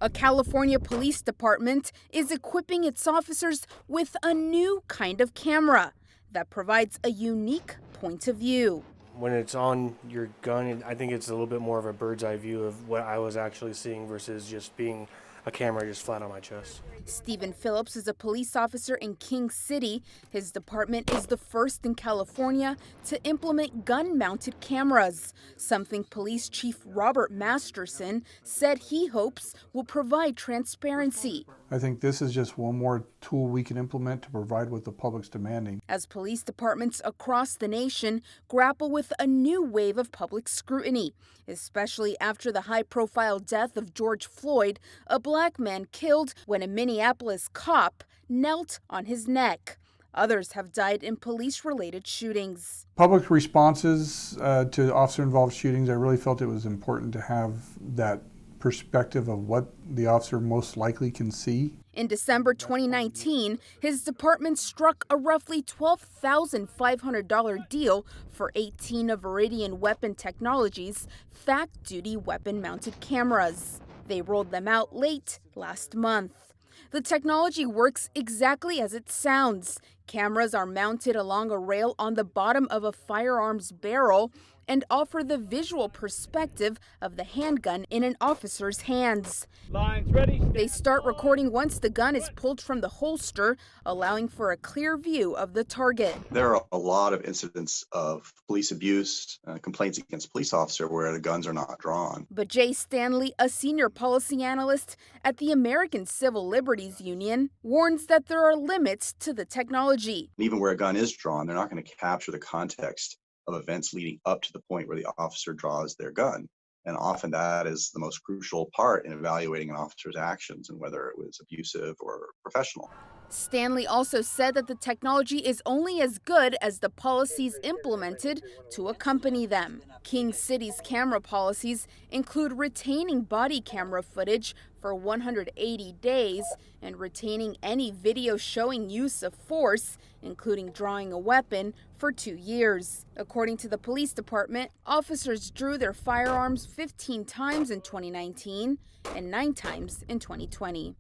A California police department is equipping its officers with a new kind of camera that provides a unique point of view. When it's on your gun, I think it's a little bit more of a bird's eye view of what I was actually seeing versus just being a camera just flat on my chest. Stephen Phillips is a police officer in King City. His department is the first in California to implement gun-mounted cameras, something Police Chief Robert Masterson said he hopes will provide transparency. I think this is just one more tool we can implement to provide what the public's demanding. As police departments across the nation grapple with a new wave of public scrutiny, especially after the high-profile death of George Floyd, a black man killed when a Minneapolis cop knelt on his neck. Others have died in police-related shootings. Public responses to officer-involved shootings, I really felt it was important to have that perspective of what the officer most likely can see. In December 2019, his department struck a roughly $12,500 deal for 18 of Veridian Weapon Technologies' fact-duty weapon-mounted cameras. They rolled them out late last month. The technology works exactly as it sounds. Cameras are mounted along a rail on the bottom of a firearm's barrel and offer the visual perspective of the handgun in an officer's hands. Lines ready. They start recording once the gun is pulled from the holster, allowing for a clear view of the target. There are a lot of incidents of police abuse, complaints against police officer where the guns are not drawn. But Jay Stanley, a senior policy analyst at the American Civil Liberties Union, warns that there are limits to the technology. Even where a gun is drawn, they're not going to capture the context of events leading up to the point where the officer draws their gun. And often that is the most crucial part in evaluating an officer's actions and whether it was abusive or professional. Stanley also said that the technology is only as good as the policies implemented to accompany them. King City's camera policies include retaining body camera footage for 180 days and retaining any video showing use of force, including drawing a weapon, for 2 years. According to the police department, officers drew their firearms 15 times in 2019 and 9 times in 2020.